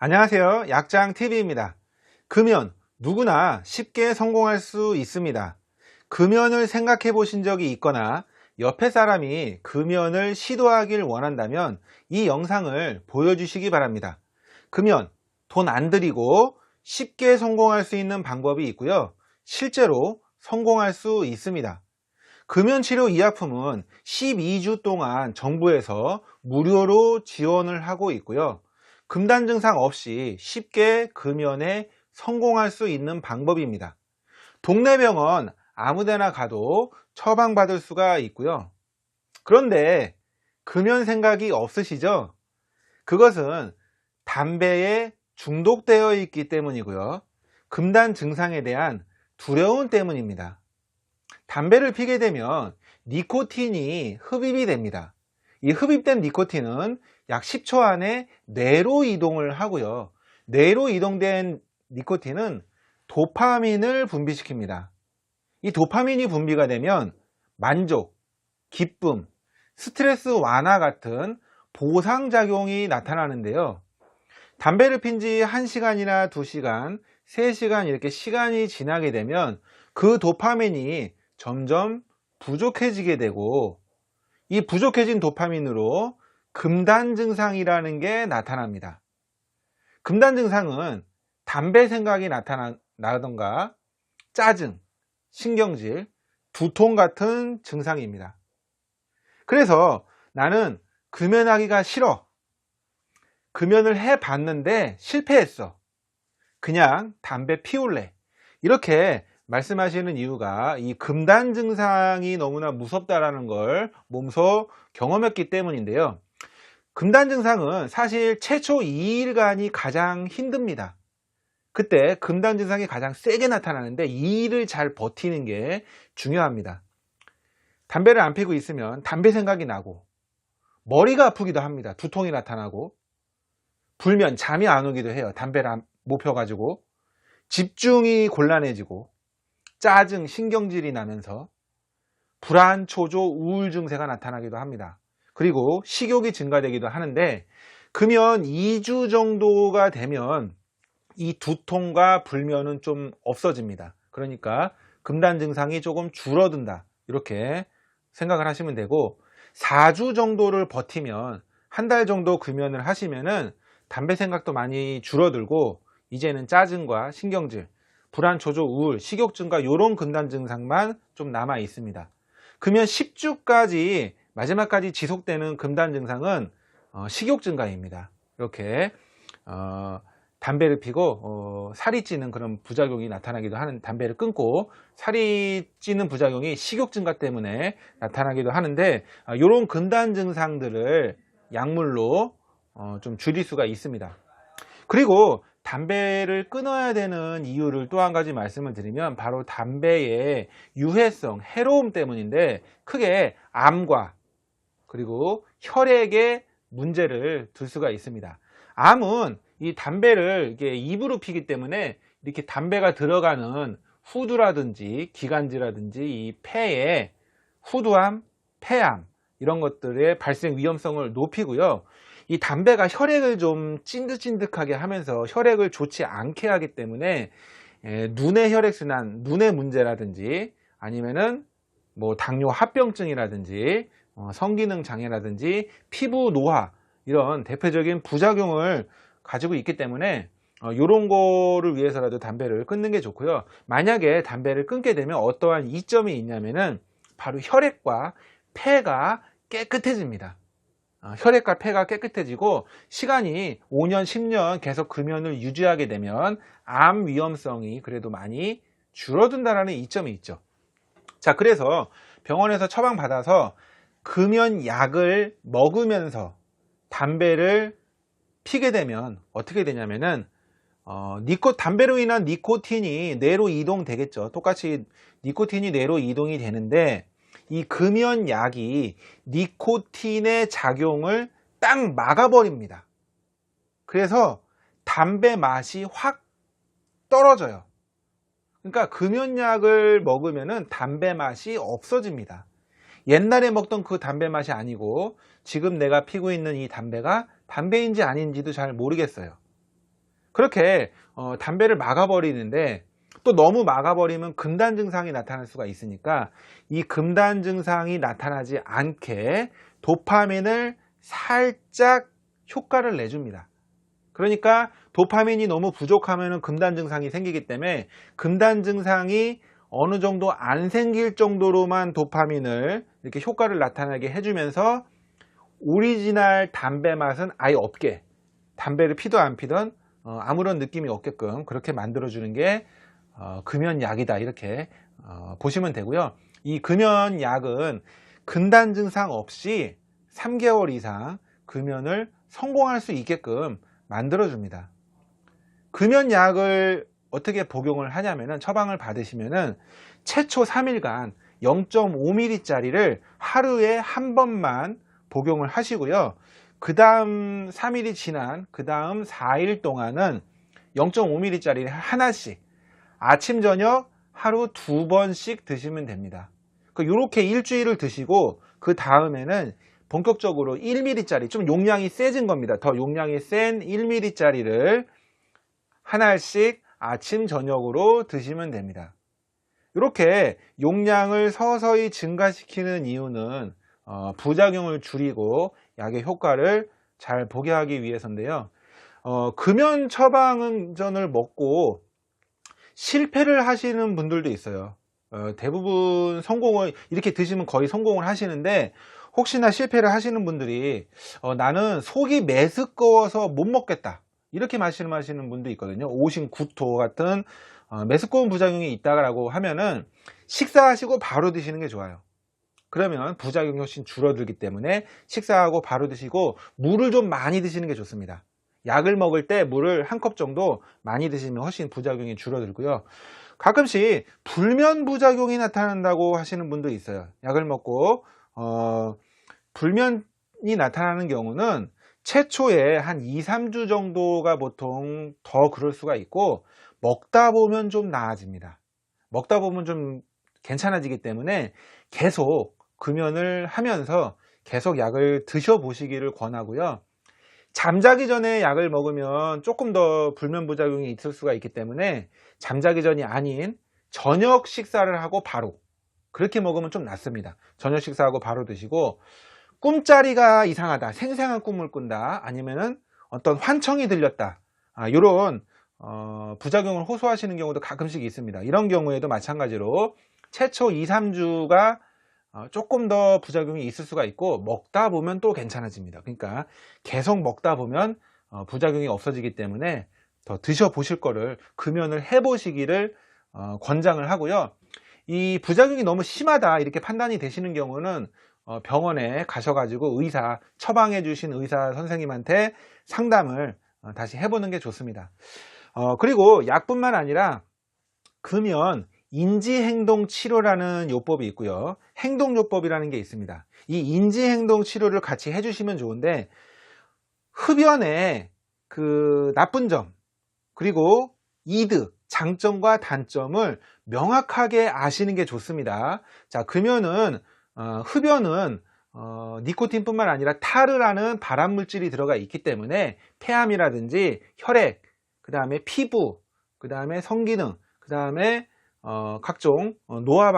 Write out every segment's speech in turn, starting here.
안녕하세요. 약장TV입니다. 금연, 누구나 쉽게 성공할 수 있습니다. 금연을 생각해 보신 적이 있거나 옆에 사람이 금연을 시도하길 원한다면 이 영상을 보여주시기 바랍니다. 금연, 돈 안 들이고 쉽게 성공할 수 있는 방법이 있고요. 실제로 성공할 수 있습니다. 금연치료 의약품은 12주 동안 정부에서 무료로 지원을 하고 있고요. 금단 증상 없이 쉽게 금연에 성공할 수 있는 방법입니다. 동네 병원 아무데나 가도 처방받을 수가 있고요. 그런데 금연 생각이 없으시죠? 그것은 담배에 중독되어 있기 때문이고요. 금단 증상에 대한 두려움 때문입니다. 담배를 피게 되면 니코틴이 흡입이 됩니다. 이 흡입된 니코틴은 약 10초 안에 뇌로 이동을 하고요. 뇌로 이동된 니코틴은 도파민을 분비시킵니다. 이 도파민이 분비가 되면 만족, 기쁨, 스트레스 완화 같은 보상작용이 나타나는데요. 담배를 핀 지 1시간이나 2시간, 3시간 이렇게 시간이 지나게 되면 그 도파민이 점점 부족해지게 되고 이 부족해진 도파민으로 금단 증상이라는 게 나타납니다. 금단 증상은 담배 생각이 나타나던가 짜증, 신경질, 두통 같은 증상입니다. 그래서 나는 금연하기가 싫어. 금연을 해봤는데 실패했어. 그냥 담배 피울래. 이렇게 말씀하시는 이유가 이 금단 증상이 너무나 무섭다라는 걸 몸소 경험했기 때문인데요. 금단 증상은 사실 최초 2일간이 가장 힘듭니다. 그때 금단 증상이 가장 세게 나타나는데 2일을 잘 버티는 게 중요합니다. 담배를 안 피고 있으면 담배 생각이 나고 머리가 아프기도 합니다. 두통이 나타나고 불면 잠이 안 오기도 해요. 담배를 못 펴가지고 집중이 곤란해지고 짜증, 신경질이 나면서 불안, 초조, 우울 증세가 나타나기도 합니다. 그리고 식욕이 증가되기도 하는데 금연 2주 정도가 되면 이 두통과 불면은 좀 없어집니다. 그러니까 금단 증상이 조금 줄어든다 이렇게 생각을 하시면 되고 4주 정도를 버티면 한 달 정도 금연을 하시면은 담배 생각도 많이 줄어들고 이제는 짜증과 신경질, 불안, 초조, 우울, 식욕 증가 이런 금단 증상만 좀 남아 있습니다. 금연 10주까지 마지막까지 지속되는 금단 증상은 식욕 증가입니다. 이렇게 담배를 피고 살이 찌는 그런 부작용이 나타나기도 하는 담배를 끊고 살이 찌는 부작용이 식욕 증가 때문에 나타나기도 하는데 이런 금단 증상들을 약물로 좀 줄일 수가 있습니다. 그리고 담배를 끊어야 되는 이유를 또 한 가지 말씀을 드리면 바로 담배의 유해성, 해로움 때문인데 크게 암과 그리고 혈액에 문제를 둘 수가 있습니다. 암은 이 담배를 이렇게 입으로 피기 때문에 이렇게 담배가 들어가는 후두라든지 기관지라든지 이 폐에 후두암, 폐암 이런 것들의 발생 위험성을 높이고요. 이 담배가 혈액을 좀 찐득찐득하게 하면서 혈액을 좋지 않게 하기 때문에 눈의 혈액순환, 눈의 문제라든지 아니면은 뭐 당뇨 합병증이라든지 성기능 장애라든지 피부 노화 이런 대표적인 부작용을 가지고 있기 때문에 이런 거를 위해서라도 담배를 끊는 게 좋고요. 만약에 담배를 끊게 되면 어떠한 이점이 있냐면은 바로 혈액과 폐가 깨끗해집니다. 혈액과 폐가 깨끗해지고 시간이 5년, 10년 계속 금연을 유지하게 되면 암 위험성이 그래도 많이 줄어든다는 이점이 있죠. 자, 그래서 병원에서 처방받아서 금연약을 먹으면서 담배를 피게 되면 어떻게 되냐면은 담배로 인한 니코틴이 뇌로 이동되겠죠. 똑같이 니코틴이 뇌로 이동이 되는데 이 금연약이 니코틴의 작용을 딱 막아버립니다. 그래서 담배 맛이 확 떨어져요. 그러니까 금연약을 먹으면 담배 맛이 없어집니다. 옛날에 먹던 그 담배 맛이 아니고 지금 내가 피고 있는 이 담배가 담배인지 아닌지도 잘 모르겠어요. 그렇게 담배를 막아버리는데, 또 너무 막아버리면 금단 증상이 나타날 수가 있으니까 이 금단 증상이 나타나지 않게 도파민을 살짝 효과를 내줍니다. 그러니까 도파민이 너무 부족하면 금단 증상이 생기기 때문에 금단 증상이 어느 정도 안 생길 정도로만 도파민을 이렇게 효과를 나타나게 해주면서 오리지널 담배 맛은 아예 없게, 담배를 피든 안 피든 아무런 느낌이 없게끔 그렇게 만들어주는 게 금연약이다, 이렇게 보시면 되고요. 이 금연약은 금단 증상 없이 3개월 이상 금연을 성공할 수 있게끔 만들어줍니다. 금연약을 어떻게 복용을 하냐면은, 처방을 받으시면은 최초 3일간 0.5ml 짜리를 하루에 한 번만 복용을 하시고요. 그 다음 3일이 지난 그 다음 4일 동안은 0.5ml 짜리를 하나씩 아침 저녁 하루 2번씩 드시면 됩니다. 이렇게 일주일을 드시고 그 다음에는 본격적으로 1ml 짜리, 좀 용량이 세진 겁니다. 더 용량이 센 1ml 짜리를 하나씩 아침 저녁으로 드시면 됩니다. 이렇게 용량을 서서히 증가시키는 이유는 부작용을 줄이고 약의 효과를 잘 보게 하기 위해서인데요. 금연 처방전을 먹고 실패를 하시는 분들도 있어요. 대부분 성공을, 이렇게 드시면 거의 성공을 하시는데, 혹시나 실패를 하시는 분들이 나는 속이 메스꺼워서 못 먹겠다, 이렇게 말씀하시는 분도 있거든요. 오신 구토 같은 메스꺼운 부작용이 있다고 하면은 식사하시고 바로 드시는 게 좋아요. 그러면 부작용이 훨씬 줄어들기 때문에 식사하고 바로 드시고 물을 좀 많이 드시는 게 좋습니다. 약을 먹을 때 물을 한 컵 정도 많이 드시면 훨씬 부작용이 줄어들고요. 가끔씩 불면 부작용이 나타난다고 하시는 분도 있어요. 약을 먹고 불면이 나타나는 경우는 최초에 한 2-3주 정도가 보통 더 그럴 수가 있고, 먹다 보면 좀 나아집니다. 먹다 보면 좀 괜찮아지기 때문에 계속 금연을 하면서 계속 약을 드셔보시기를 권하고요. 잠자기 전에 약을 먹으면 조금 더 불면 부작용이 있을 수가 있기 때문에 잠자기 전이 아닌 저녁 식사를 하고 바로, 그렇게 먹으면 좀 낫습니다. 저녁 식사하고 바로 드시고, 꿈자리가 이상하다, 생생한 꿈을 꾼다, 아니면은 어떤 환청이 들렸다, 이런 부작용을 호소하시는 경우도 가끔씩 있습니다. 이런 경우에도 마찬가지로 최초 2-3주가 조금 더 부작용이 있을 수가 있고, 먹다 보면 또 괜찮아집니다. 그러니까 계속 먹다 보면 부작용이 없어지기 때문에 더 드셔보실 거를, 금연을 해보시기를 권장을 하고요. 이 부작용이 너무 심하다 이렇게 판단이 되시는 경우는 병원에 가셔가지고 처방해 주신 의사 선생님한테 상담을 다시 해보는 게 좋습니다. 그리고 약뿐만 아니라 금연 인지행동치료라는 요법이 있고요. 행동요법이라는 게 있습니다. 이 인지행동치료를 같이 해주시면 좋은데, 흡연의 그 나쁜 점, 그리고 이득, 장점과 단점을 명확하게 아시는 게 좋습니다. 자, 금연은 흡연은 니코틴뿐만 아니라 타르라는 발암물질이 들어가 있기 때문에 폐암이라든지 혈액, 그 다음에 피부, 그 다음에 성기능, 그 다음에 각종 노화,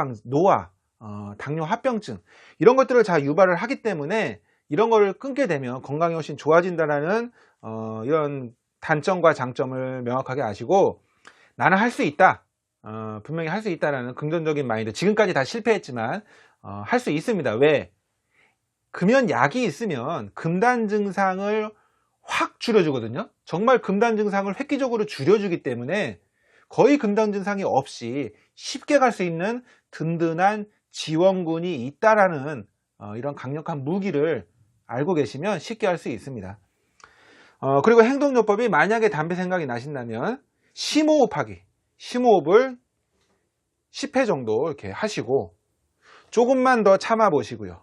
당뇨 합병증, 이런 것들을 잘 유발을 하기 때문에 이런 거를 끊게 되면 건강이 훨씬 좋아진다는 이런 단점과 장점을 명확하게 아시고, 나는 할 수 있다, 분명히 할 수 있다라는 긍정적인 마인드, 지금까지 다 실패했지만 할 수 있습니다. 왜? 금연약이 있으면 금단 증상을 확 줄여주거든요. 정말 금단 증상을 획기적으로 줄여주기 때문에 거의 금단 증상이 없이 쉽게 갈 수 있는 든든한 지원군이 있다라는 이런 강력한 무기를 알고 계시면 쉽게 할 수 있습니다. 그리고 행동요법이, 만약에 담배 생각이 나신다면 심호흡을 10회 정도 이렇게 하시고 조금만 더 참아 보시고요.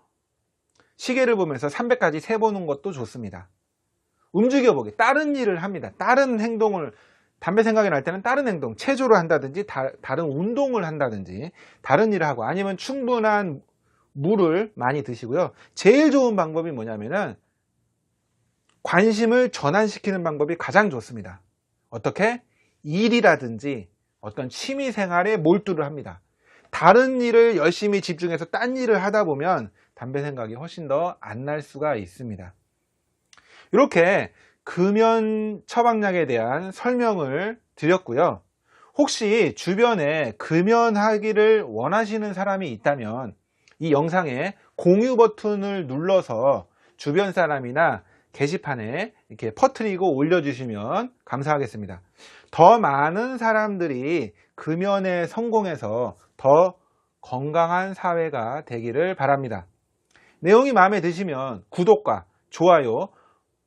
시계를 보면서 300까지 세보는 것도 좋습니다. 움직여 보기, 다른 일을 합니다. 다른 행동을, 담배 생각이 날 때는 다른 행동, 체조를 한다든지 다른 운동을 한다든지 다른 일을 하고, 아니면 충분한 물을 많이 드시고요. 제일 좋은 방법이 뭐냐면은 관심을 전환시키는 방법이 가장 좋습니다. 어떻게? 일이라든지 어떤 취미 생활에 몰두를 합니다. 다른 일을 열심히 집중해서 딴 일을 하다 보면 담배 생각이 훨씬 더 안 날 수가 있습니다. 이렇게 금연 처방약에 대한 설명을 드렸고요. 혹시 주변에 금연하기를 원하시는 사람이 있다면 이 영상에 공유 버튼을 눌러서 주변 사람이나 게시판에 이렇게 퍼뜨리고 올려주시면 감사하겠습니다. 더 많은 사람들이 금연에 성공해서 더 건강한 사회가 되기를 바랍니다. 내용이 마음에 드시면 구독과 좋아요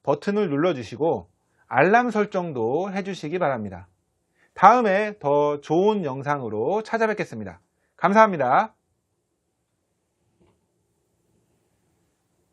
버튼을 눌러주시고 알람 설정도 해주시기 바랍니다. 다음에 더 좋은 영상으로 찾아뵙겠습니다. 감사합니다.